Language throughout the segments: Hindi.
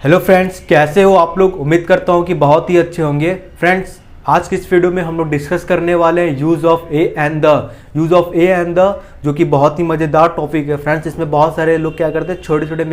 हेलो फ्रेंड्स, कैसे हो आप लोग। उम्मीद करता हूँ कि बहुत ही अच्छे होंगे। फ्रेंड्स, आज की इस वीडियो में हम लोग डिस्कस करने वाले हैं use of A and the, जो कि बहुत ही मज़ेदार टॉपिक है। फ्रेंड्स, इसमें बहुत सारे लोग क्या करते हैं, छोटे छोटे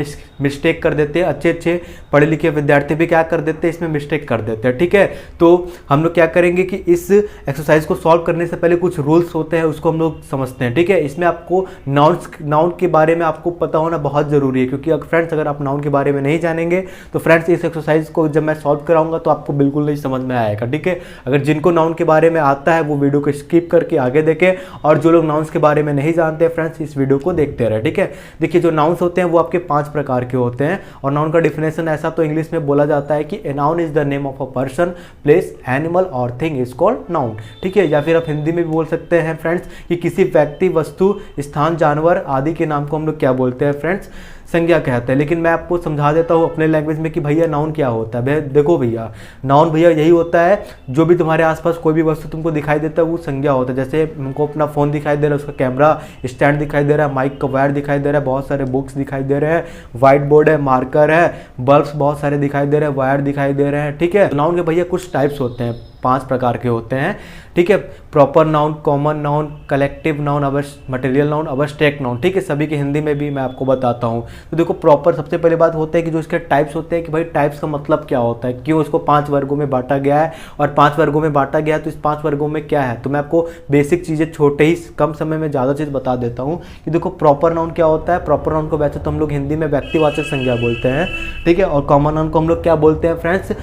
मिस्टेक कर देते हैं। अच्छे पढ़े लिखे विद्यार्थी भी क्या कर देते हैं, इसमें मिस्टेक कर देते हैं। ठीक है, तो हम लोग क्या करेंगे कि इस एक्सरसाइज को सॉल्व करने से पहले कुछ रूल्स होते हैं, उसको हम लोग समझते हैं। ठीक है, इसमें आपको नाउन के बारे में आपको पता होना बहुत ज़रूरी है, क्योंकि फ्रेंड्स अगर आप नाउन के बारे में नहीं जानेंगे तो फ्रेंड्स इस एक्सरसाइज को जब मैं सॉल्व कराऊंगा तो आपको बिल्कुल नहीं समझ में आएगा। ठीक है, अगर जिनको नाउन के बारे में आता है वो वीडियो को स्किप करके आगे देखें, और जो लोग नाउन्स के बारे में नहीं जानते फ्रेंड्स इस वीडियो को देखते रहे। ठीक है, देखिए जो नाउन्स होते हैं वो आपके 5 प्रकार के होते हैं, और नाउन का डिफिनेशन ऐसा तो इंग्लिश में बोला जाता है कि a noun is the name of a person, place, animal और थिंग इज कॉल्ड नाउन। ठीक है, या फिर आप हिंदी में भी बोल सकते हैं फ्रेंड्स कि किसी व्यक्ति, वस्तु, स्थान, जानवर आदि के नाम को हम लोग क्या बोलते हैं फ्रेंड्स, संज्ञा कहते हैं। लेकिन मैं आपको समझा देता हूँ अपने लैंग्वेज में कि भैया नाउन क्या होता है। देखो भैया, नाउन भैया यही होता है, जो भी तुम्हारे आसपास कोई भी वस्तु तुमको दिखाई देता है वो संज्ञा होता है। जैसे हमको अपना फ़ोन दिखाई दे रहा है, उसका कैमरा स्टैंड दिखाई दे रहा है, माइक का वायर दिखाई दे रहा है, बहुत सारे बुक्स दिखाई दे रहे हैं, व्हाइट बोर्ड है, मार्कर है, बल्ब्स बहुत सारे दिखाई दे रहे हैं, वायर दिखाई दे रहे हैं। ठीक है, नाउन के भैया कुछ टाइप्स होते हैं, 5 प्रकार के होते हैं। ठीक है, proper noun, common noun, collective noun, material noun, abstract noun. ठीक है, सभी की हिंदी में भी मैं आपको बताता हूँ। तो देखो, प्रॉपर सबसे पहले बात होता है कि जो इसके टाइप्स होते हैं कि भाई टाइप्स का मतलब क्या होता है, क्यों इसको 5 वर्गों में बांटा गया है, और 5 वर्गों में बांटा गया है तो इस 5 वर्गों में क्या है। तो मैं आपको बेसिक चीज़ें छोटे ही कम समय में ज़्यादा चीज़ बता देता हूँ कि देखो प्रॉपर नाउन क्या होता है। प्रॉपर नाउन को वैसे तो हम लोग हिंदी में व्यक्तिवाचक संज्ञा बोलते हैं। ठीक है, और कॉमन नाउन को हम लोग क्या बोलते हैं फ्रेंड्स,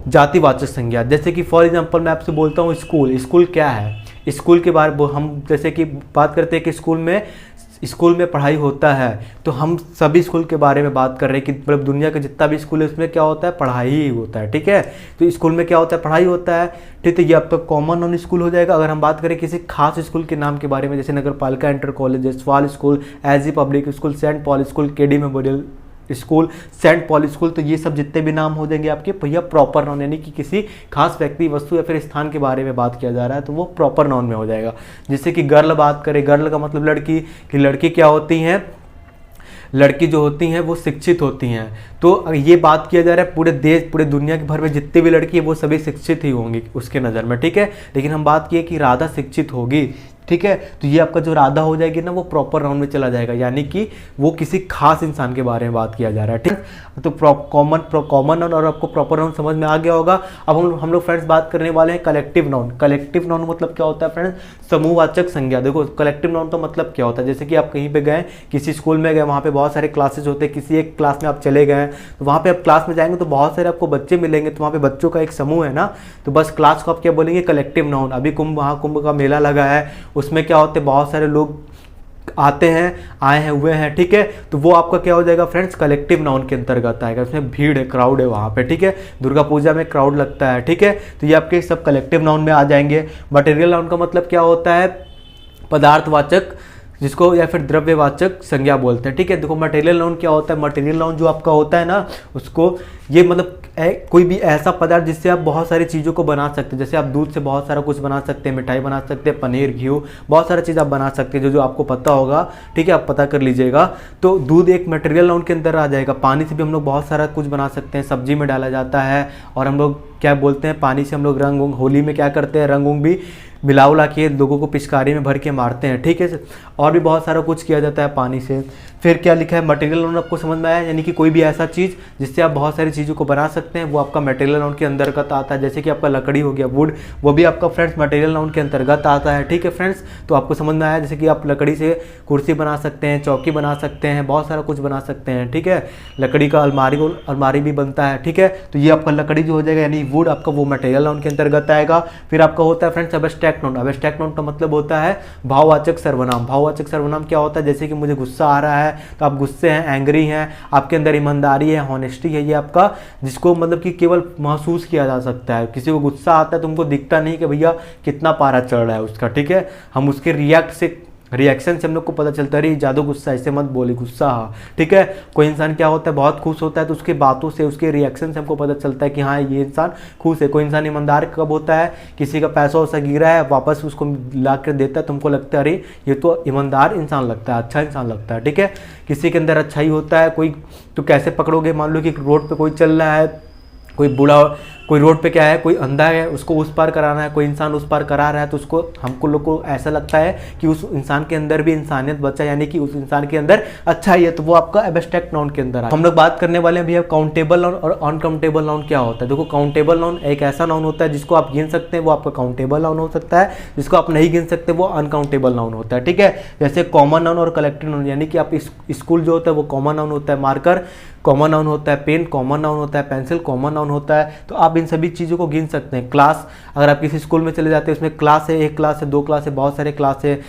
जातिवाचक संज्ञा। जैसे कि फॉर एग्जांपल मैं आपसे बोलता हूँ स्कूल क्या है। स्कूल के बारे में हम जैसे कि बात करते हैं कि स्कूल में पढ़ाई होता है, तो हम सभी स्कूल के बारे में बात कर रहे हैं कि मतलब दुनिया का जितना भी स्कूल है उसमें क्या होता है, पढ़ाई ही होता है। ठीक है, तो स्कूल में क्या होता है, पढ़ाई होता है। ठीक है, ये आपका कॉमन नाउन स्कूल हो जाएगा। अगर हम बात करें किसी खास स्कूल के नाम के बारे में, जैसे Nagar Palika inter college, Jaswal school, एज public school, Saint Paul school, KD memorial school, Saint Paul school, तो ये सब जितने भी नाम हो जाएंगे आपके भैया प्रॉपर नाउन, यानी कि किसी खास व्यक्ति, वस्तु या फिर स्थान के बारे में बात किया जा रहा है तो वो प्रॉपर नाउन में हो जाएगा। जैसे कि गर्ल बात करें, गर्ल का मतलब लड़की, कि लड़की क्या होती हैं, लड़की जो होती हैं वो शिक्षित होती हैं। तो अगर ये बात किया जा रहा है पूरे देश, पूरे दुनिया के भर में जितने भी लड़की है वो सभी शिक्षित ही होंगी उसके नज़र में। ठीक है, लेकिन हम बात किए कि राधा शिक्षित होगी। ठीक है, तो ये आपका जो राधा हो जाएगी ना वो प्रॉपर नाउन में चला जाएगा, यानी कि वो किसी खास इंसान के बारे में बात किया जा रहा है। ठीक, तो कॉमन नाउन और आपको प्रॉपर नाउन समझ में आ गया होगा। अब हम लोग फ्रेंड्स बात करने वाले हैं कलेक्टिव नाउन। कलेक्टिव नाउन मतलब क्या होता है फ्रेंड्स, समूहवाचक संज्ञा। देखो कलेक्टिव नाउन का मतलब क्या होता है, जैसे कि आप कहीं पे गए, किसी स्कूल में गए, वहाँ पे बहुत सारे क्लासेस होते हैं, किसी एक क्लास में आप चले गए, तो वहाँ पे आप क्लास में जाएंगे तो बहुत सारे आपको बच्चे मिलेंगे, तो वहाँ पे बच्चों का एक समूह है ना, तो बस क्लास को आप क्या बोलेंगे, कलेक्टिव नाउन। अभी कुंभ का मेला लगा है, उसमें क्या होते हैं, बहुत सारे लोग आते हैं, आए हैं, हुए हैं। ठीक है, तो वो आपका क्या हो जाएगा फ्रेंड्स, कलेक्टिव नाउन के अंतर्गत आएगा। उसमें भीड़ है, क्राउड है वहाँ पे। ठीक है, दुर्गा पूजा में क्राउड लगता है। ठीक है, तो ये आपके सब कलेक्टिव नाउन में आ जाएंगे। मटेरियल नाउन का मतलब क्या होता है, पदार्थवाचक, जिसको या फिर द्रव्यवाचक संज्ञा बोलते हैं। ठीक है, देखो मटेरियल नाउन क्या होता है, मटेरियल नाउन जो आपका होता है ना, उसको ये मतलब कोई भी ऐसा पदार्थ जिससे आप बहुत सारी चीज़ों को बना सकते हैं। जैसे आप दूध से बहुत सारा कुछ बना सकते हैं, मिठाई बना सकते हैं, पनीर, घी, बहुत सारा चीज़ आप बना सकते हैं, जो आपको पता होगा। ठीक है, आप पता कर लीजिएगा। तो दूध एक मटेरियल नाउन के अंदर आ जाएगा। पानी से भी हम लोग बहुत सारा कुछ बना सकते हैं, सब्जी में डाला जाता है, और हम लोग क्या बोलते हैं, पानी से हम लोग रंग, होली में क्या करते हैं, रंग भी मिला उला के लोगों को पिचकारी में भर के मारते हैं। ठीक है, और भी बहुत सारा कुछ किया जाता है पानी से। फिर क्या लिखा है, मटेरियल नाउन आपको समझ में आया, यानी कि कोई भी ऐसा चीज़ जिससे आप बहुत सारी चीज़ों को बना सकते हैं, वो आपका मटेरियल नाउन के अंतर्गत आता है। जैसे कि आपका लकड़ी हो गया, वुड, वो भी आपका फ्रेंड्स मटेरियल नाउन के अंतर्गत आता है। ठीक है फ्रेंड्स, तो आपको समझ में आया, जैसे कि आप लकड़ी से कुर्सी बना सकते हैं, चौकी बना सकते हैं, बहुत सारा कुछ बना सकते हैं। ठीक है, लकड़ी का अलमारी भी बनता है। ठीक है, तो ये आपका लकड़ी जो हो जाएगा, यानी वुड आपका वो मटेरियल नाउन के अंतर्गत आएगा। फिर आपका होता है friends abstract noun. Abstract noun का मतलब होता है भाववाचक सर्वनाम। भाववाचक सर्वनाम क्या होता है, जैसे कि मुझे गुस्सा आ रहा है, तो आप गुस्से हैं, एंग्री हैं, आपके अंदर ईमानदारी है, हॉनेस्टी है, ये आपका, जिसको मतलब कि केवल महसूस किया जा सकता है। किसी को गुस्सा आता है, तुमको दिखता नहीं कि भैया कितना पारा चढ़ रहा है उसका। ठीक है, हम उसके रिएक्शन से हम लोग को पता चलता है अरे ज़्यादा गुस्सा, ऐसे मत बोले, गुस्सा हाँ, ठीक है। कोई इंसान क्या होता है, बहुत खुश होता है तो उसके बातों से, उसके रिएक्शन से हमको पता चलता है कि हाँ ये इंसान खुश है। कोई इंसान ईमानदार कब होता है, किसी का पैसा वैसा गिरा है वापस उसको ला कर देता है, तुमको लगता है अरे ये तो ईमानदार इंसान लगता है, अच्छा इंसान लगता है, ठीक है। किसी के अंदर अच्छाई होता है, कोई तो कैसे पकड़ोगे, मान लो कि रोड पे कोई चल रहा है, कोई बूढ़ा, कोई रोड पे क्या है, कोई अंधा है, उसको उस पार कराना है, कोई इंसान उस पार करा रहा है, तो उसको हमको लोग को ऐसा लगता है कि उस इंसान के अंदर भी इंसानियत बचा, यानी कि उस इंसान के अंदर अच्छा ही है, तो वो आपका एब्स्ट्रैक्ट नाउन के अंदर है। हम लोग बात करने वाले हैं भैया काउंटेबल नाउन और अनकाउंटेबल नाउन क्या होता है। देखो काउंटेबल नाउन एक ऐसा नाउन होता है जिसको आप गिन सकते हैं, वो आपका काउंटेबल नाउन हो सकता है, जिसको आप नहीं गिन सकते वो अनकाउंटेबल नाउन होता है, ठीक है। जैसे कॉमन नाउन और कलेक्टिव नाउन, यानी कि आप स्कूल जो होता है वो कॉमन नाउन होता है, मार्कर कॉमन नाउन होता है, पेन कॉमन नाउन होता है, पेंसिल कॉमन नाउन होता है, तो आप इन सभी चीज़ों को गिन सकते हैं। क्लास, अगर आप किसी स्कूल में चले जाते हैं उसमें क्लास है, एक क्लास है, दो क्लास है, बहुत सारे क्लास है,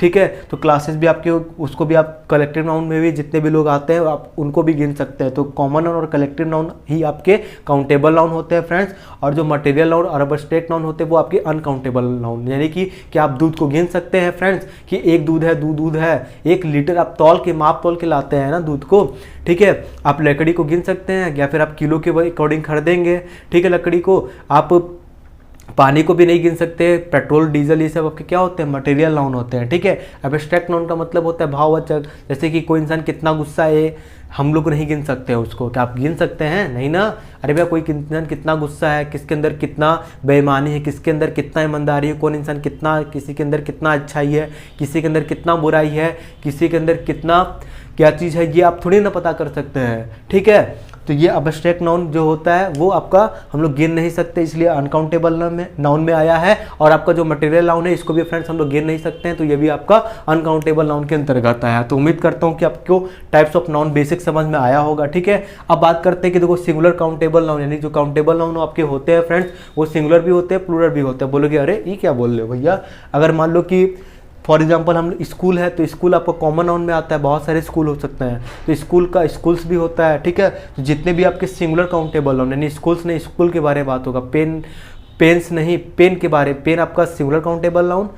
ठीक है, तो क्लासेस भी आपके, उसको भी आप कलेक्टिव नाउन में भी जितने भी लोग आते हैं आप उनको भी गिन सकते हैं। तो कॉमन नाउन और कलेक्टिव नाउन ही आपके काउंटेबल नाउन होते हैं फ्रेंड्स, और जो मटेरियल नाउन और एब्स्ट्रैक्ट नाउन होते हैं वो आपके अनकाउंटेबल नाउन, यानी कि क्या आप दूध को गिन सकते हैं फ्रेंड्स कि एक दूध है, दूध है, 1 लीटर आप तौल के, माप तौल के लाते हैं ना दूध को, ठीक है। आप लकड़ी को गिन सकते हैं या फिर आप किलो के अकॉर्डिंग खरीदेंगे, ठीक है, लकड़ी को। आप पानी को भी नहीं गिन सकते, पेट्रोल डीजल ये सब आपके क्या होते हैं, मटेरियल नाउन होते हैं, ठीक है। एब्स्ट्रैक्ट नाउन का मतलब होता है भाववाचक, जैसे कि कोई इंसान कितना गुस्सा है, हम लोग नहीं गिन सकते हैं उसको, क्या आप गिन सकते हैं, नहीं ना। अरे भैया कोई इंसान कितना गुस्सा है, किसके अंदर कितना बेईमानी है, किसके अंदर कितना ईमानदारी है, कौन इंसान कितना, किसी के अंदर कितना अच्छाई है, किसी के अंदर कितना बुराई है, किसी के अंदर कितना क्या चीज़ है, ये आप थोड़ी ना पता कर सकते हैं, ठीक है। तो ये एब्स्ट्रैक्ट नाउन जो होता है वो आपका हम लोग गिन नहीं सकते, इसलिए अनकाउंटेबल नाउन में आया है। और आपका जो मटेरियल नाउन है इसको भी फ्रेंड्स हम लोग गिन नहीं सकते हैं, तो ये भी आपका अनकाउंटेबल नाउन के अंतर्गत आया। तो उम्मीद करता हूँ कि आपको टाइप्स ऑफ नाउन बेसिक समझ में आया होगा, ठीक है। अब बात करते हैं कि देखो सिंगुलर काउंटेबल नाउन, यानी जो काउंटेबल नाउन आपके होते हैं फ्रेंड्स वो सिंगुलर भी होते हैं, प्लूरल भी होते हैं। बोलोगे अरे ये क्या बोल रहे हो भैया, अगर मान लो कि फॉर एग्जाम्पल हम स्कूल है तो स्कूल आपका कॉमन नाउन में आता है, बहुत सारे स्कूल हो सकते हैं, तो स्कूल का स्कूल्स भी होता है, ठीक है। तो जितने भी आपके सिंगुलर काउंटेबल नाउन, यानी स्कूल्स नहीं, स्कूल के बारे में बात होगा, पेन्स नहीं, पेन के बारे, पेन आपका सिंगुलर काउंटेबल नाउन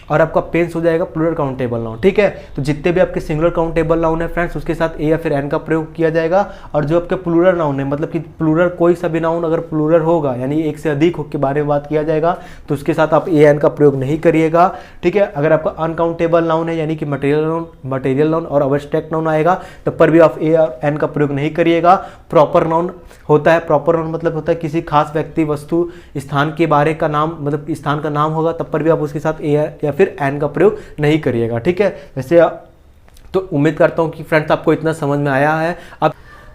और आपका पेन्स हो जाएगा प्लूरल काउंटेबल नाउन, ठीक है। तो जितने भी आपके सिंगुलर काउंटेबल नाउन है फ्रेंड्स उसके साथ ए या फिर एन का प्रयोग किया जाएगा, और जो आपके प्लूरल नाउन है, मतलब कि प्लूरल कोई सा भी नाउन अगर प्लूरल होगा यानी एक से अधिक के बारे में बात किया जाएगा तो उसके साथ आप ए एन का प्रयोग नहीं करिएगा, ठीक है। अगर आपका अनकाउंटेबल नाउन है यानी कि मटेरियल नाउन और एब्स्ट्रैक्ट नाउन आएगा तब पर भी आप ए और एन का प्रयोग नहीं करिएगा। प्रॉपर नाउन होता है, प्रॉपर नाउन मतलब होता है किसी खास व्यक्ति, वस्तु, स्थान के बारे का नाम, मतलब स्थान का नाम होगा तब पर भी आप उसके साथ ए या फिर एन का प्रयोग नहीं करिएगा, ठीक है। वैसे तो उम्मीद करता हूं कि फ्रेंड्स आपको इतना समझ में आया है। अब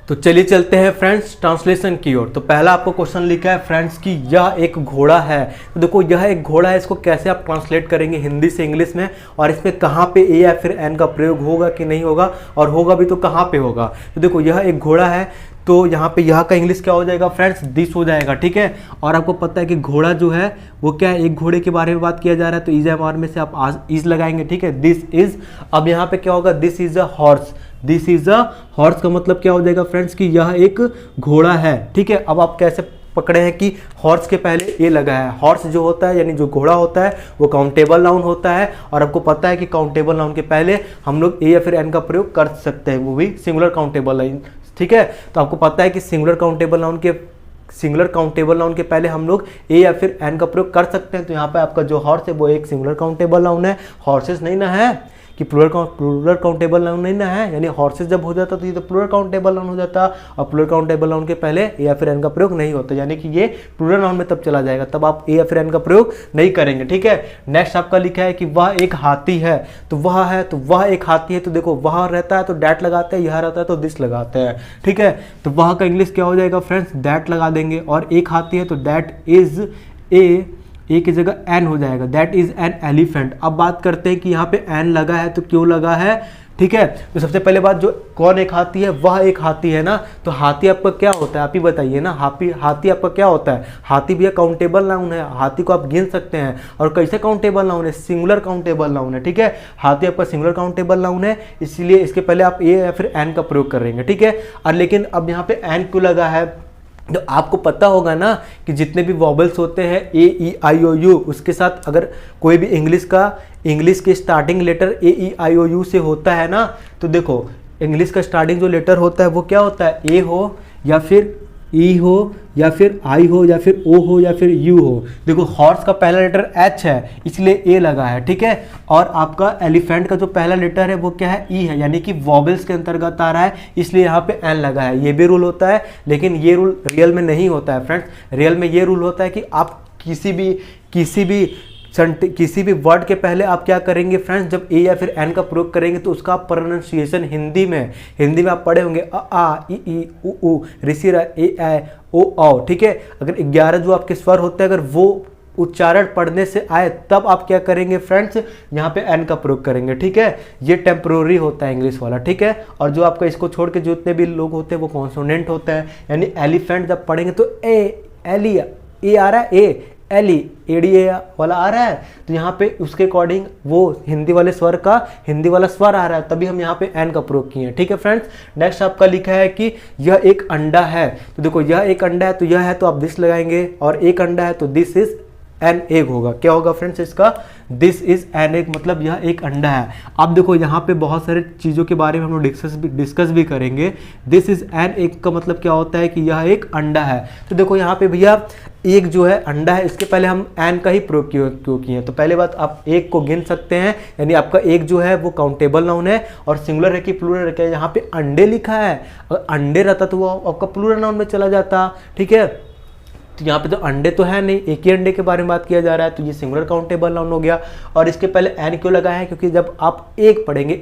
तो चलिए चलते हैं फ्रेंड्स ट्रांसलेशन की ओर। तो पहला आपको क्वेश्चन लिखा है फ्रेंड्स कि यह एक घोड़ा है, तो देखो यह एक घोड़ा है, इसको कैसे आप ट्रांसलेट करेंगे हिंदी से इंग्लिश में, और इसमें कहाँ पे ए या फिर एन का प्रयोग होगा कि नहीं होगा, और होगा भी तो कहाँ पे होगा। तो देखो यह एक घोड़ा है, तो यहाँ पे यह का इंग्लिश क्या हो जाएगा फ्रेंड्स, दिस हो जाएगा, ठीक है। और आपको पता है कि घोड़ा जो है वो क्या है, एक घोड़े के बारे में बात किया जा रहा है, तो इज एम आर में से आप इज लगाएंगे, ठीक है, दिस इज। अब यहाँ पे क्या होगा, this is a horse, this is a horse का मतलब क्या हो जाएगा फ्रेंड्स कि यह एक घोड़ा है, ठीक है। अब आप कैसे पकड़े हैं कि हॉर्स के पहले ए लगा है। हॉर्स जो होता है यानी जो घोड़ा होता है वो काउंटेबल नाउन होता है, और आपको पता है कि काउंटेबल नाउन के पहले हम लोग ए या फिर एन का प्रयोग कर सकते हैं, वो भी सिंगुलर काउंटेबल नाउन, ठीक है। तो आपको पता है कि सिंगुलर काउंटेबल नाउन के पहले हम लोग ए या फिर एन का प्रयोग कर सकते हैं। तो यहाँ पे आपका जो हॉर्स है वो एक सिंगुलर काउंटेबल नाउन है, हॉर्सेस नहीं ना है कि प्लूरल काउंटेबल नाउन नहीं ना है, यानी हॉर्सेस जब हो जाता तो ये तो प्लूरल काउंटेबल नाउन हो जाता, और प्लूरल काउंटेबल नाउन के पहले ए या फिर एन का प्रयोग नहीं होता, यानी कि ये प्लूरल नाउन में तब चला जाएगा, तब आप ए या फिर एन का प्रयोग नहीं करेंगे, ठीक है। नेक्स्ट आपका लिखा है कि वह एक हाथी है, तो वह है, तो वह एक हाथी है, तो देखो वह रहता है तो डैट लगाते हैं, यह रहता है तो दिस लगाते हैं, ठीक है। तो वह का इंग्लिश क्या हो जाएगा फ्रेंड्स, दैट लगा देंगे, और एक हाथी है तो दैट इज ए की जगह एन हो जाएगा, दैट इज एन एलिफेंट। अब बात करते हैं कि यहाँ पे एन लगा है तो क्यों लगा है, ठीक है। तो सबसे पहले बात, जो कौन एक हाथी है, वह एक हाथी है ना, तो हाथी आपका क्या होता है आप ही बताइए ना, हाथी आपका क्या होता है, हाथी भी एक काउंटेबल नाउन है, हाथी को आप गिन सकते हैं, और कैसे काउंटेबल नाउन है, सिंगुलर काउंटेबल नाउन है, ठीक है। हाथी आपका सिंगुलर काउंटेबल नाउन है, इसलिए इसके पहले आप ए या फिर एन का प्रयोग करेंगे, ठीक है। और लेकिन अब यहाँ पे एन क्यों लगा है, तो आपको पता होगा ना कि जितने भी वॉबल्स होते हैं ए ई आई ओ यू, उसके साथ अगर कोई भी इंग्लिश के starting letter A E I O U से होता है ना, तो देखो इंग्लिश का स्टार्टिंग जो लेटर होता है वो क्या होता है, ए हो या फिर ई हो या फिर आई हो या फिर ओ हो या फिर यू हो। देखो हॉर्स का पहला लेटर एच है इसलिए ए लगा है, ठीक है। और आपका एलिफेंट का जो पहला लेटर है वो क्या है, ई है, यानी कि वॉबल्स के अंतर्गत आ रहा है इसलिए यहाँ पे एन लगा है। ये भी रूल होता है, लेकिन ये रूल रियल में नहीं होता है फ्रेंड्स। रियल में ये रूल होता है कि आप किसी भी वर्ड के पहले आप क्या करेंगे फ्रेंड्स, जब ए या फिर एन का प्रयोग करेंगे तो उसका प्रोनाउंसिएशन हिंदी में आप पढ़े होंगे अ आ ई उ ऊ ऋषि ए ऐ ओ औ, ठीक है। अगर 11 जो आपके स्वर होते हैं अगर वो उच्चारण पढ़ने से आए तब आप क्या करेंगे फ्रेंड्स, यहाँ पे एन का प्रयोग करेंगे, ठीक है। ये टेम्प्रोरी होता है इंग्लिश वाला, ठीक है। और जो आपका इसको छोड़ के जितने भी लोग होते हैं वो कॉन्सोनेंट होते हैं, यानी एलिफेंट जब पढ़ेंगे तो एली ए आ रहा है, एली एडी ए वाला आ रहा है, तो यहाँ पे उसके अकॉर्डिंग वो हिंदी वाला स्वर आ रहा है, तभी हम यहाँ पे एन का प्रयोग किए हैं, ठीक है फ्रेंड्स। नेक्स्ट आपका लिखा है कि यह एक अंडा है, तो देखो यह एक अंडा है तो यह है तो आप दिस लगाएंगे, और एक अंडा है तो दिस इज एन एग होगा। क्या होगा फ्रेंड्स इसका, दिस इज एन एग, मतलब यह एक अंडा है। अब देखो यहाँ पे बहुत सारे चीज़ों के बारे में हम लोग डिस्कस भी करेंगे। दिस इज एन एग का मतलब क्या होता है कि यह एक अंडा है। तो देखो यहाँ पे भैया एक जो है अंडा है, इसके पहले हम एन का ही प्रयोग क्यों किए हैं। तो पहले बात आप एक को गिन सकते हैं, यानी आपका एक जो है वो काउंटेबल नाउन है, और सिंगुलर है कि प्लूरल है, यहाँ पे अंडे लिखा है, अगर अंडे रहता तो वो आपका प्लूरल नाउन में चला जाता, ठीक है। तो यहाँ पे तो अंडे तो है नहीं, एक ही अंडे के बारे में बात किया जा रहा है, तो ये सिंगुलर काउंटेबल नाउन हो गया। और इसके पहले एन क्यों लगा है, क्योंकि जब आप एक पढ़ेंगे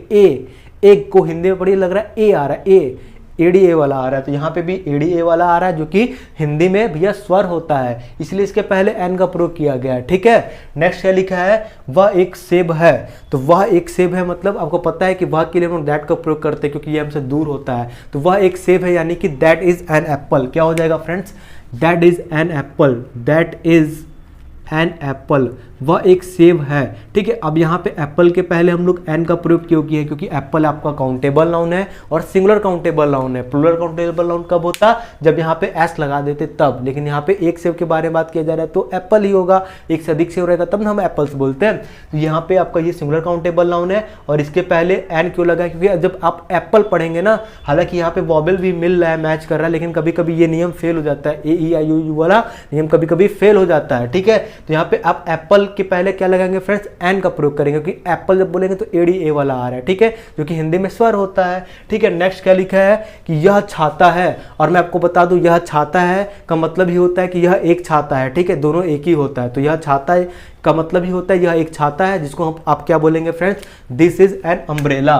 एक को हिंदी में पढ़िए लग रहा है ए आ रहा है, एडी ए वाला आ रहा है, तो यहाँ पे भी एडी ए वाला आ रहा है जो कि हिंदी में भैया स्वर होता है, इसलिए इसके पहले एन का प्रयोग किया गया है, ठीक है। नेक्स्ट क्या लिखा है, वह एक सेब है, तो वह एक सेब है मतलब आपको पता है कि वह के लिए हम दैट का प्रयोग करते हैं क्योंकि ये हमसे दूर होता है। तो वह एक सेब है यानी कि दैट इज एन एप्पल। क्या हो जाएगा friends, that is an apple, that is an apple, वह एक सेब है, ठीक है। अब यहाँ पे एप्पल के पहले हम लोग एन का प्रयोग क्यों किए, क्योंकि एप्पल आपका काउंटेबल नाउन है और सिंगुलर काउंटेबल नाउन है। प्लूरल काउंटेबल नाउन कब होता, जब यहाँ पे एस लगा देते तब, लेकिन यहाँ पे एक सेब के बारे में बात किया जा रहा है तो एप्पल ही होगा, एक से अधिक सेब रहेगा तब हम एप्पल्स बोलते हैं। तो यहाँ पे आपका ये सिंगुलर काउंटेबल नाउन है, और इसके पहले एन क्यों लगा, क्योंकि जब आप एप्पल पढ़ेंगे ना, हालांकि यहाँ पे वॉबल भी मिल रहा है, मैच कर रहा है, लेकिन कभी कभी ये नियम फेल हो जाता है, ए ई आई यू वाला नियम कभी कभी फेल हो जाता है, ठीक है। तो यहाँ पे आप एप्पल के पहले क्या लगाएंगे फ्रेंड्स, एन का प्रयोग करेंगे, क्योंकि एप्पल जब बोलेंगे तो एडी ए वाला आ रहा है, ठीक है, जो कि हिंदी में स्वर होता है, ठीक है। नेक्स्ट क्या लिखा है कि यह छाता है, और मैं आपको बता दूं यह छाता है का मतलब ही होता है कि यह एक छाता है, ठीक है, दोनों एक ही होता है। तो यह छाता है का मतलब ही होता है यह एक छाता है, जिसको आप क्या बोलेंगे friends, this is an umbrella.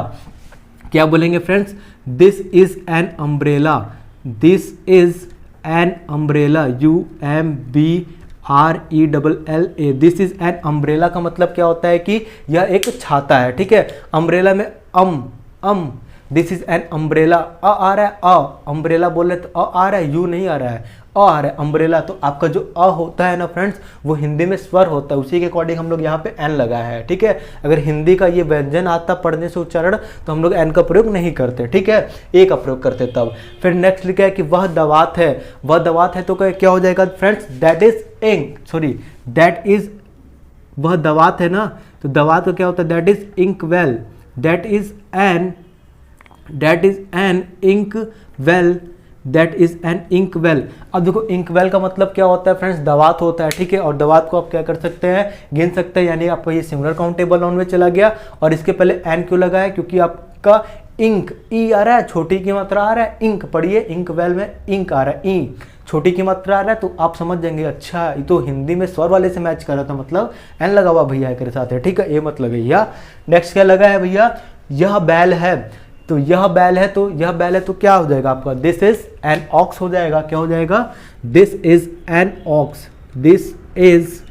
क्या बोलेंगे friends, this is an umbrella, this is an umbrella, UMBRELLA, this is an umbrella का मतलब क्या होता है कि यह एक छाता है, ठीक है। अम्ब्रेला में दिस इज एन अम्ब्रेला, आ रहा है, अम्ब्रेला बोल रहे तो आ रहा है, यू नहीं आ रहा है, आ रहा है अम्ब्रेला। तो आपका जो होता है ना फ्रेंड्स, वो हिंदी में स्वर होता है, उसी के अकॉर्डिंग हम लोग यहाँ पे एन लगाया है, ठीक है। अगर हिंदी का ये व्यंजन आता पढ़ने से उच्चारण तो हम लोग एन का प्रयोग नहीं करते, ठीक है, ए का प्रयोग करते तब। फिर नेक्स्ट लिखा है कि वह दवात है, वह दवात है तो क्या हो जाएगा फ्रेंड्स, दैट इज वह दवात है ना, तो दवात का क्या होता है, that is ink well, that is an ink well, that is an ink well. अब देखो इंक वेल का मतलब क्या होता है फ्रेंड्स, दवात होता है, ठीक है। और दवात को आप क्या कर सकते हैं, गिन सकते हैं, यानी आपका ये सिंगुलर काउंटेबल नाउन में चला गया। और इसके पहले एन क्यों लगा है, क्योंकि आपका इंक ई आ रहा है, छोटी की मात्रा आ रहा है, इंक पढ़िए, इंक वेल में इंक आ रहा है, ई छोटी की मात्रा आ रहा है, तो आप समझ जाएंगे अच्छा ये तो हिंदी में स्वर वाले से मैच कर रहा था, मतलब एन लगा हुआ भैया के साथ है, ठीक है, ए मत लगैया। नेक्स्ट क्या लगा है भैया, यह बैल है, तो यह बैल है तो क्या हो जाएगा आपका, दिस इज एन ऑक्स हो जाएगा। क्या हो जाएगा, this is an ox, this is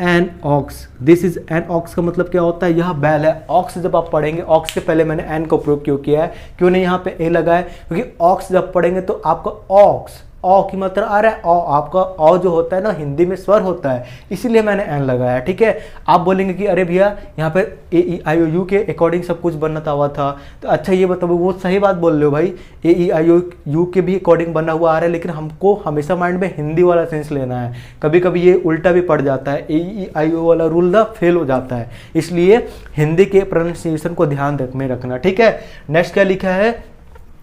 an ox, this is an ox का मतलब क्या होता है, यह बैल है। ऑक्स जब आप पढ़ेंगे, ऑक्स से पहले मैंने एन का उपयोग क्यों किया है, क्यों नहीं यहाँ पे ए लगा है, क्योंकि ऑक्स जब पढ़ेंगे तो आपका ऑक्स औ की मात्रा आ रहा है, औ आपका औ जो होता है ना हिंदी में स्वर होता है, इसीलिए मैंने एन लगाया। ठीक है, आप बोलेंगे कि अरे भैया यहाँ पे ए ई आई ओ यू के अकॉर्डिंग सब कुछ बनता हुआ था, तो अच्छा ये बताओ, वो सही बात बोल रहे हो भाई, ए ई आई ओ यू के भी अकॉर्डिंग बना हुआ आ रहा है, लेकिन हमको हमेशा माइंड में हिंदी वाला सेंस लेना है। कभी कभी ये उल्टा भी पड़ जाता है, ए ई आई ओ वाला रूल ना फेल हो जाता है, इसलिए हिंदी के प्रोनाउंसिएशन को ध्यान में रखना। ठीक है, नेक्स्ट क्या लिखा है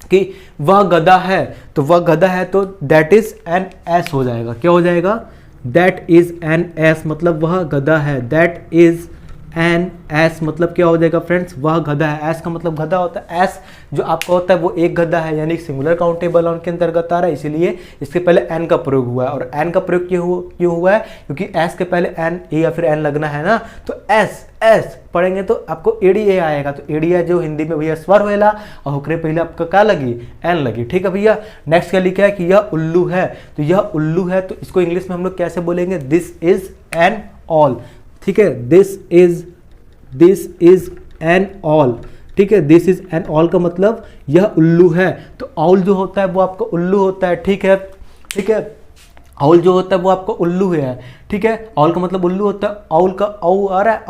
कि वह गधा है, तो वह गधा है तो दैट इज एन एस हो जाएगा। क्या हो जाएगा? दैट इज एन एस, मतलब वह गधा है। दैट इज एन एस मतलब क्या हो जाएगा फ्रेंड्स? वह गधा है। एस का मतलब गधा होता है। एस जो आपका होता है वो एक गधा है, यानी सिंगुलर काउंटेबल नाउन के अंतर्गत आ रहा है, इसीलिए इसके पहले एन का प्रयोग हुआ है। और एन का प्रयोग क्यों हुआ है? क्योंकि एस के पहले एन ए या फिर एन लगना है ना, तो एस एस पढ़ेंगे तो आपको एडी ए आएगा। तो एडी ए जो हिंदी में भैया स्वर होएला, और होकरे पहले आपका क्या लगी? एन लगी। ठीक है भैया, नेक्स्ट क्या लिखा है कि यह उल्लू है, तो यह उल्लू है, तो इसको इंग्लिश में हम लोग कैसे बोलेंगे? This is N all. ठीक है, दिस इज एन ऑल। ठीक है, दिस इज एन ऑल का मतलब यह उल्लू है। तो ऑल जो होता है वो आपका उल्लू होता है। ठीक है, ठीक है, ऑल जो होता है वो आपका उल्लू है। ठीक है, ऑल का मतलब उल्लू होता है। ऑल का औ आ रहा है,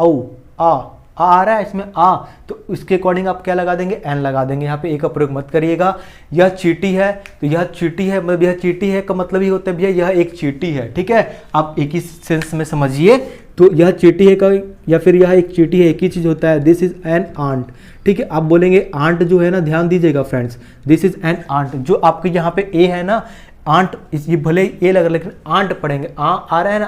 औ आ रहा है इसमें आ, तो इसके अकॉर्डिंग आप क्या लगा देंगे? एन लगा देंगे। यहाँ पे ए का प्रयोग मत करिएगा। यह चींटी है, तो यह चींटी है, मतलब यह चींटी है का मतलब ही होता है भैया यह एक चींटी है। ठीक है, आप एक ही सेंस में समझिए, तो यह चींटी है का या फिर यह एक चींटी है, एक ही चीज होता है। This is an ant. ठीक है, आप बोलेंगे आंट जो है ना, ध्यान दीजिएगा friends, this is an ant. जो आपके यहाँ पे ए है ना, आंट, ये भले ही ए लगा लेकिन आंट पढ़ेंगे। आ रहा है ना,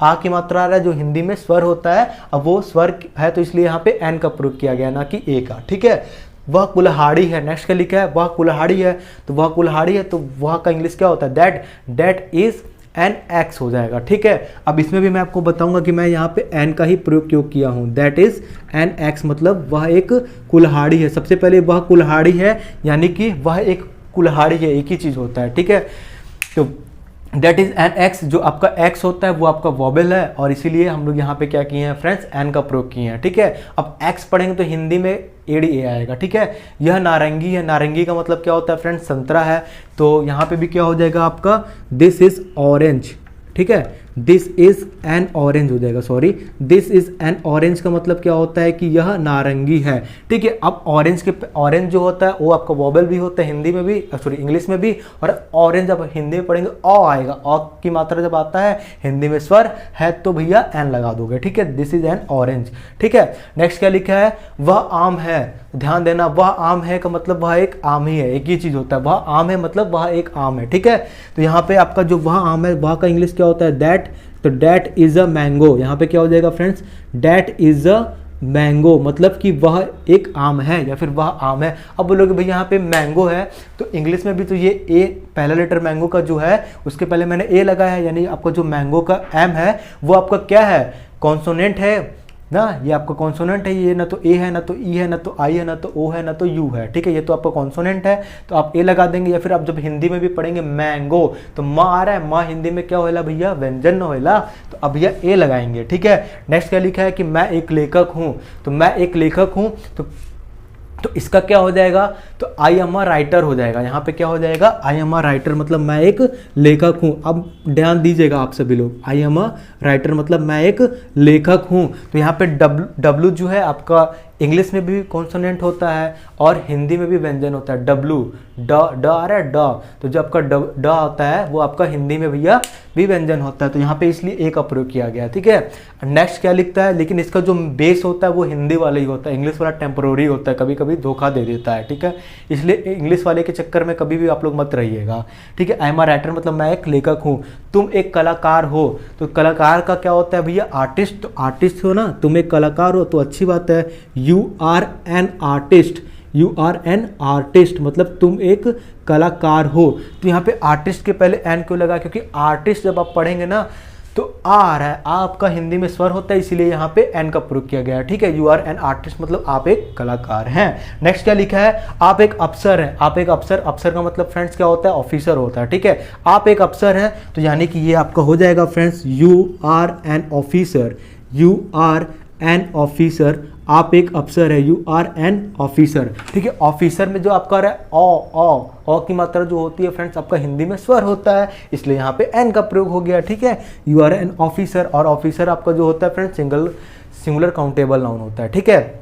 आ की मात्रा आ रहा है, जो हिंदी में स्वर होता है, अब वो स्वर है, तो इसलिए यहाँ पे एन का प्रयोग किया गया, ना कि ए का। ठीक है, वह कुल्हाड़ी है। नेक्स्ट क्या लिखा है? वह कुल्हाड़ी है, तो वह कुल्हाड़ी है, तो वह का इंग्लिश क्या होता है? दैट इज एन एक्स हो जाएगा। ठीक है, अब इसमें भी मैं आपको बताऊंगा कि मैं यहाँ पे एन का ही प्रयोग क्यों किया हूँ। दैट इज एन एक्स मतलब वह एक कुल्हाड़ी है। सबसे पहले वह कुल्हाड़ी है, यानी कि वह एक कुल्हाड़ी है, एक ही चीज होता है। ठीक है, तो दैट इज एन एक्स, जो आपका एक्स होता है वो आपका वॉबल है, और इसीलिए हम लोग यहाँ पे क्या किए हैं फ्रेंड्स? एन का प्रयोग किए हैं। ठीक है, अब एक्स पढ़ेंगे तो हिंदी में एडी ए आएगा। ठीक है, यह नारंगी है। नारंगी का मतलब क्या होता है फ्रेंड्स? संतरा है, तो यहाँ पे भी क्या हो जाएगा आपका? This is orange. ठीक है, दिस इज एन ऑरेंज हो जाएगा, sorry, this is N orange का मतलब क्या होता है कि यह नारंगी है। ठीक है, अब ऑरेंज जो होता है वो आपका वॉबल भी होता है हिंदी में भी, सॉरी इंग्लिश में भी, और ऑरेंज जब हिंदी में पढ़ेंगे ऑ आएगा। ऑ की मात्रा जब आता है हिंदी में स्वर है तो भैया एन लगा दोगे। ठीक है, दिस इज एन ऑरेंज। ठीक है, नेक्स्ट क्या लिखा है? वह आम है। ध्यान देना, वह आम है का मतलब वह एक आम ही है, एक ही चीज होता है। वह आम है मतलब वह एक आम है। ठीक है, तो यहाँ पे आपका जो वह आम है, वह का इंग्लिश क्या होता है? दैट, तो दैट इज अ मैंगो। यहाँ पे क्या हो जाएगा friends? That is a mango मतलब कि वह एक आम है या फिर वह आम है। अब बोलोगे भाई यहाँ पे मैंगो है, तो इंग्लिश में भी तो ये ए, पहला लेटर मैंगो का जो है उसके पहले मैंने ए लगाया है, यानी आपका जो मैंगो का एम है वो आपका क्या है? कॉन्सोनेंट है ना, ये आपका कॉन्सोनेंट है। ये ना तो ए है, ना तो ई है, ना तो आई है, ना तो ओ है, ना तो यू है। ठीक है, ये तो आपका कॉन्सोनेंट है, तो आप ए लगा देंगे। या फिर आप जब हिंदी में भी पढ़ेंगे मैंगो, तो माँ आ रहा है, माँ हिंदी में क्या होएला भैया? व्यंजन होएला, तो अब भैया ए लगाएंगे। ठीक है, नेक्स्ट क्या लिखा है कि मैं एक लेखक हूँ, तो मैं एक लेखक हूँ, तो इसका क्या हो जाएगा? तो आई एम अ राइटर हो जाएगा। यहाँ पे क्या हो जाएगा? आई एम अ राइटर मतलब मैं एक लेखक हूँ। अब ध्यान दीजिएगा आप सभी लोग, आई एम अ राइटर मतलब मैं एक लेखक हूँ। तो यहाँ पे डब्लू जो है आपका इंग्लिश में भी कॉन्सोनेंट होता है और हिंदी में भी व्यंजन होता है। डब्लू, ड आ रहा है ड, तो जो आपका ड होता है वो आपका हिंदी में भैया भी व्यंजन होता है, तो यहाँ पे इसलिए ए का प्रयोग किया गया। ठीक है, नेक्स्ट क्या लिखता है? लेकिन इसका जो बेस होता है वो हिंदी वाला ही होता है, इंग्लिश वाला टेम्पोररी होता है, कभी कभी धोखा दे देता है। ठीक है, इसलिए इंग्लिश वाले के चक्कर में कभी भी आप लोग मत रहिएगा। ठीक है, आई एम अ राइटर मतलब मैं एक लेखक हूँ। तुम एक कलाकार हो, तो कलाकार का क्या होता है भैया? आर्टिस्ट। तो आर्टिस्ट हो ना, तुम एक कलाकार हो तो अच्छी बात है। You are an artist, you are an artist मतलब तुम एक कलाकार हो। तो यहाँ पे आर्टिस्ट के पहले एन क्यों लगा? क्योंकि आर्टिस्ट जब आप पढ़ेंगे ना तो आ रहा है, आपका हिंदी में स्वर होता है, इसीलिए यहाँ पे एन का प्रयोग किया गया है। ठीक है, यू आर एन आर्टिस्ट मतलब आप एक कलाकार हैं। नेक्स्ट क्या लिखा है? आप एक अफसर हैं। आप एक अफसर, अफसर का मतलब फ्रेंड्स क्या होता है? ऑफिसर होता है। ठीक है, आप एक अफसर हैं तो यानी कि ये आपका हो जाएगा friends, you are an officer, you are an officer, आप एक अफसर है, यू आर एन ऑफिसर। ठीक है, ऑफिसर में जो आपका रहा है ओ की मात्रा जो होती है फ्रेंड्स आपका हिंदी में स्वर होता है, इसलिए यहाँ पे एन का प्रयोग हो गया। ठीक है, यू आर एन ऑफिसर, और ऑफिसर आपका जो होता है फ्रेंड्स सिंगुलर काउंटेबल नाउन होता है। ठीक है,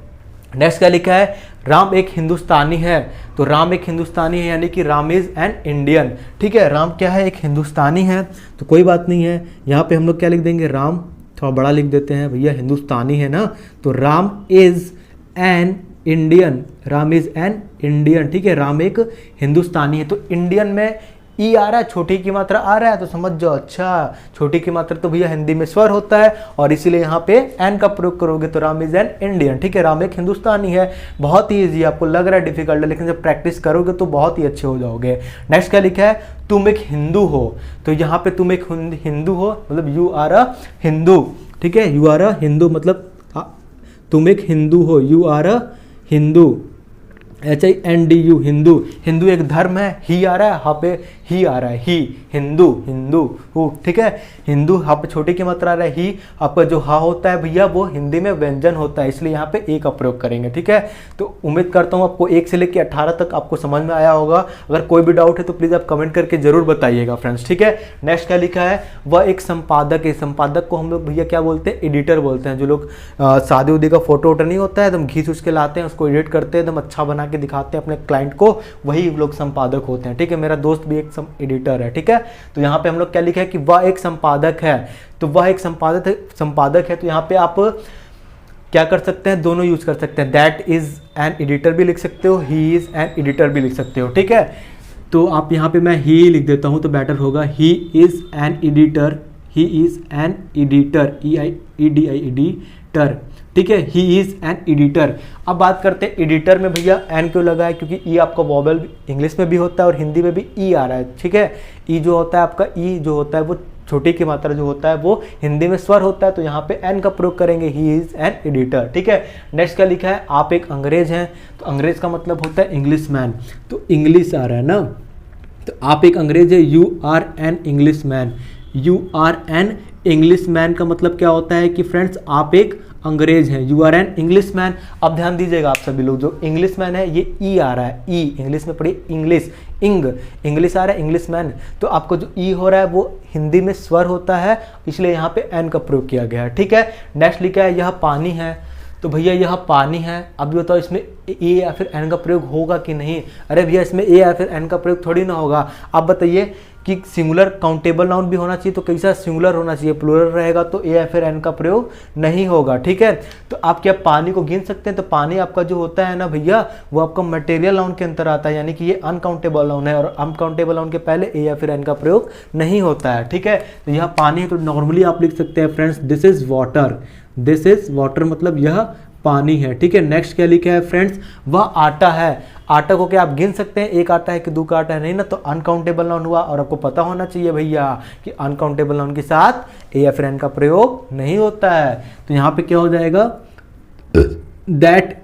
नेक्स्ट क्या लिखा है, राम एक हिंदुस्तानी है। तो राम एक हिंदुस्तानी है यानी कि राम इज एन इंडियन। ठीक है, राम क्या है, एक हिंदुस्तानी है, तो कोई बात नहीं है, यहाँ पे हम लोग क्या लिख देंगे, राम थोड़ा बड़ा लिख देते हैं भैया, हिंदुस्तानी है ना, तो Ram is an Indian, Ram is an Indian. ठीक है, राम एक हिंदुस्तानी है, तो इंडियन में ई आ रहा है, छोटी की मात्रा आ रहा है, तो समझ जाओ अच्छा छोटी की मात्रा तो भैया हिंदी में स्वर होता है, और इसीलिए यहाँ पे एन का प्रयोग करोगे तो राम इज एन इंडियन। ठीक है, राम एक हिंदुस्तानी है, बहुत ही ईजी, आपको लग रहा है डिफिकल्ट है, लेकिन जब प्रैक्टिस करोगे तो बहुत ही अच्छे हो जाओगे। नेक्स्ट क्या लिखा है, तुम एक हिंदू हो। तो यहाँ पे तुम एक हिंदू हो मतलब यू आर अ हिंदू। ठीक है, यू आर अ हिंदू मतलब तुम एक हिंदू हो, you are a Hindu, HINDU Hindu. Hindu एक धर्म है, ही आ रहा है, यहाँ पे ही आ रहा है, ही हिंदू, हिंदू हो। ठीक है, हिंदू यहाँ पे छोटे की मात्रा आ रहा है, ही आपका जो हा होता है भैया वो हिंदी में व्यंजन होता है, इसलिए यहाँ पे ए का प्रयोग करेंगे। ठीक है, तो उम्मीद करता हूँ आपको 1 से लेकर 18 तक आपको समझ में आया होगा। अगर कोई भी डाउट है तो प्लीज़ आप कमेंट करके जरूर बताइएगा फ्रेंड्स। ठीक है, नेक्स्ट क्या लिखा है, वह एक संपादक है। संपादक को हम लोग भैया क्या बोलते हैं, एडिटर बोलते हैं। जो लोग शादी उदी का फोटो वोटो नहीं होता है, एकदम घींच उच के लाते हैं, उसको एडिट करते हैं, एकदम अच्छा बना के दिखाते हैं अपने क्लाइंट को, वही लोग संपादक होते हैं। ठीक है, मेरा दोस्त भी एक एडिटर है। ठीक है, तो यहाँ पे हम लोग क्या लिखा है कि वह एक संपादक है, तो वह एक संपादक है, तो यहाँ पे आप क्या कर सकते हैं, दोनों यूज कर सकते हैं, दैट इज एन एडिटर भी लिख सकते हो, ही इज एन एडिटर भी लिख सकते हो। ठीक है, तो आप यहाँ पे मैं ही लिख देता हूँ तो बेटर होगा, he is an editor, he is an editor, EIEDI editor. ठीक है, ही इज एन एडिटर। अब बात करते हैं एडिटर में भैया एन क्यों लगा है, क्योंकि ई आपका वॉवेल इंग्लिश में भी होता है और हिंदी में भी ई आ रहा है। ठीक है, ई जो होता है आपका, ई जो होता है वो छोटी की मात्रा जो होता है वो हिंदी में स्वर होता है, तो यहाँ पे एन का प्रयोग करेंगे, ही इज एन एडिटर। ठीक है, नेक्स्ट क्या लिखा है, आप एक अंग्रेज हैं। तो अंग्रेज का मतलब होता है इंग्लिश मैन, तो इंग्लिश आ रहा है ना, तो आप एक अंग्रेज है, you are an English man. You are an English man का मतलब क्या होता है कि फ्रेंड्स आप एक अंग्रेज हैं, you are an English man. अब ध्यान दीजिएगा आप सभी लोग, जो इंग्लिश मैन है ये ई आ रहा है, ई इंग्लिश में पढ़िए, इंग्लिश इंग्लिश आ रहा है, इंग्लिश मैन, तो आपको जो ई हो रहा है वो हिंदी में स्वर होता है, इसलिए यहाँ पे एन का प्रयोग किया गया है। ठीक है, नेक्स्ट लिखा है यह पानी है। तो भैया यह पानी है, अब बताओ इसमें ए या फिर एन का प्रयोग होगा कि नहीं। अरे भैया इसमें ए या फिर एन का प्रयोग थोड़ी ना होगा। आप बताइए कि सिंगुलर काउंटेबल नाउन भी होना चाहिए, तो कैसा सिंगुलर होना चाहिए, प्लूरल रहेगा तो ए या फिर एन का प्रयोग नहीं होगा। ठीक है, तो आप क्या पानी को गिन सकते हैं, तो पानी आपका जो होता है ना भैया वो आपका मटेरियल नाउन के अंतर आता है, यानी कि ये अनकाउंटेबल नाउन है, और अनकाउंटेबल नाउन के पहले ए या फिर एन का प्रयोग नहीं होता है। ठीक है, तो यह पानी है, तो नॉर्मली आप लिख सकते हैं friends, this is water, this is water मतलब यह पानी है। ठीक है, नेक्स्ट क्या लिखा है फ्रेंड्स, वह आटा है। आटा को क्या आप गिन सकते हैं, एक आटा है कि दो का आटा है, नहीं ना, तो अनकाउंटेबल नाउन हुआ, और आपको पता होना चाहिए भैया कि अनकाउंटेबल नाउन के साथ ए या फिर एन का प्रयोग नहीं होता है। तो यहाँ पे क्या हो जाएगा, दैट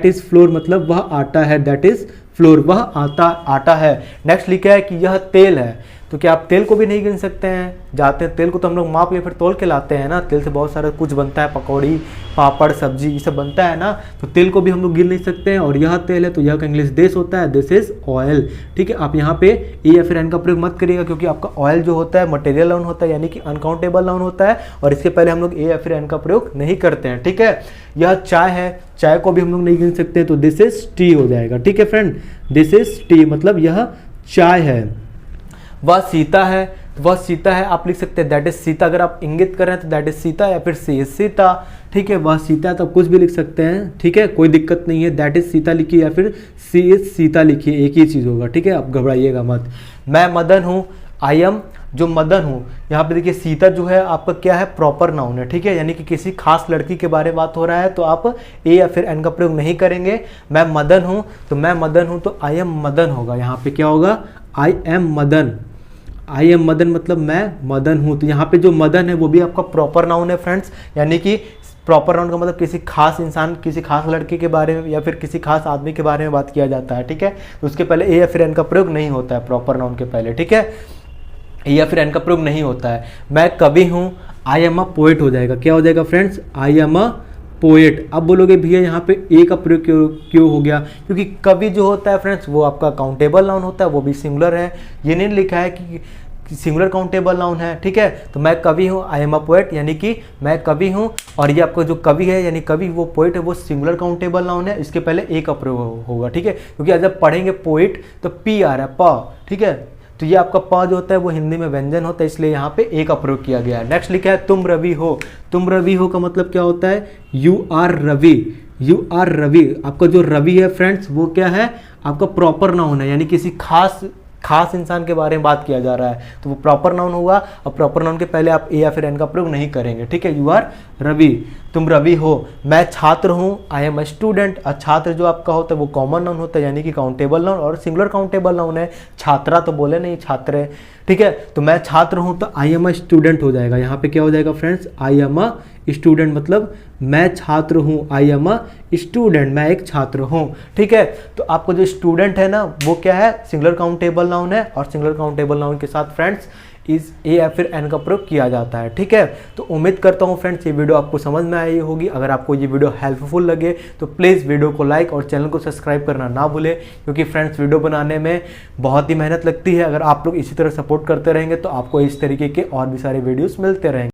इज फ्लोर मतलब वह आटा है, दैट इज फ्लोर वह आटा है। नेक्स्ट लिखा है कि यह तेल है। तो क्या आप तेल को भी नहीं गिन सकते हैं, जाते हैं तेल को तो हम लोग माप या फिर तोल के लाते हैं ना, तेल से बहुत सारा कुछ बनता है, पकौड़ी पापड़ सब्जी ये सब बनता है ना, तो तेल को भी हम लोग गिन नहीं सकते हैं। और यह तेल है तो यह का इंग्लिश देश होता है, दिस इज ऑयल। ठीक है, आप यहाँ पे ए या फिर एन का प्रयोग मत करिएगा, क्योंकि आपका ऑयल जो होता है मटेरियल नाउन होता है, यानी कि अनकाउंटेबल नाउन होता है, और इसके पहले हम लोग ए या फिर एन का प्रयोग नहीं करते हैं। ठीक है, यह चाय है, चाय को भी हम लोग नहीं गिन सकते, तो दिस इज टी हो जाएगा। ठीक है फ्रेंड, दिस इज टी मतलब यह चाय है। वह सीता है, वह सीता है आप लिख सकते हैं, दैट इज सीता। अगर आप इंगित कर रहे हैं तो दैट इज सीता या फिर सी इज सीता। ठीक है, वह सीता है तो कुछ भी लिख सकते हैं। ठीक है, कोई दिक्कत नहीं है, दैट इज सीता लिखिए या फिर सी इज सीता लिखिए, एक ही चीज़ होगा। ठीक है, आप घबराइएगा मत। मैं मदन हूँ, आई एम जो मदन हूँ, यहाँ पे देखिए सीता जो है आपका क्या है, प्रॉपर नाउन है। ठीक है, यानी कि किसी खास लड़की के बारे में बात हो रहा है, तो आप ए या फिर एन का प्रयोग नहीं करेंगे। मैं मदन हूँ, तो मैं मदन हूँ तो आई एम मदन होगा, यहाँ पे क्या होगा, I am Madan. I am Madan मतलब मैं मदन हूँ, तो यहाँ पे जो मदन है वो भी आपका प्रॉपर नाउन है फ्रेंड्स, यानी कि प्रॉपर नाउन का मतलब किसी खास इंसान, किसी खास लड़के के बारे में या फिर किसी खास आदमी के बारे में बात किया जाता है। ठीक है, तो उसके पहले ए या फिर एन का प्रयोग नहीं होता है प्रॉपर नाउन के पहले। ठीक है, ए या फिर एन का प्रयोग नहीं होता है। मैं कवि हूँ, आई एम अ पोएट हो जाएगा। क्या हो जाएगा friends? I am a poet. अब बोलोगे भैया यहाँ पे ए का प्रयोग क्यों हो गया? क्योंकि कवि जो होता है फ्रेंड्स वो आपका काउंटेबल नाउन होता है, वो भी सिंगुलर है। ये नहीं लिखा है कि सिंगुलर काउंटेबल नाउन है, ठीक है। तो मैं कवि हूँ, आई एम अ पोएट, यानी कि मैं कवि हूँ। और ये आपका जो कवि है यानी कवि वो पोएट है, वो सिंगुलर काउंटेबल नाउन है। इसके पहले ए का प्रयोग होगा, ठीक है। क्योंकि जब पढ़ेंगे पोएट तो पी आ रहा है, प, ठीक है। तो ये आपका प जो होता है वो हिंदी में व्यंजन होता है, इसलिए यहाँ पे ए का प्रयोग किया गया है। नेक्स्ट लिखा है तुम रवि हो। तुम रवि हो का मतलब क्या होता है? You are Ravi. You are Ravi. आपका जो रवि है फ्रेंड्स वो क्या है? आपका प्रॉपर नाउन है, यानी किसी खास इंसान के बारे में बात किया जा रहा है, तो वो प्रॉपर नाउन होगा। और प्रॉपर नाउन के पहले आप ए या फिर एन का प्रयोग नहीं करेंगे, ठीक है। यू आर रवि, तुम रवि हो। मैं छात्र हूँ, आई एम अ स्टूडेंट। और छात्र जो आपका होता है वो कॉमन नाउन होता है, यानी कि काउंटेबल नाउन, और सिंगुलर काउंटेबल नाउन है। छात्रा तो बोले नहीं, छात्र है, ठीक है। तो मैं छात्र हूँ तो आई एम अ स्टूडेंट हो जाएगा। यहाँ पे क्या हो जाएगा friends? I am a student, मतलब मैं छात्र हूँ। आई एम अ स्टूडेंट, मैं एक छात्र हूँ, ठीक है। तो आपको जो स्टूडेंट है ना वो क्या है? सिंगुलर काउंटेबल नाउन है। और सिंगुलर काउंटेबल नाउन के साथ फ्रेंड्स इस ए या फिर एन का प्रयोग किया जाता है, ठीक है। तो उम्मीद करता हूँ फ्रेंड्स ये वीडियो आपको समझ में आई होगी। अगर आपको ये वीडियो हेल्पफुल लगे तो प्लीज़ वीडियो को लाइक और चैनल को सब्सक्राइब करना ना भूलें, क्योंकि फ्रेंड्स वीडियो बनाने में बहुत ही मेहनत लगती है। अगर आप लोग इसी तरह सपोर्ट करते रहेंगे तो आपको इस तरीके के और भी सारे वीडियोस मिलते रहेंगे।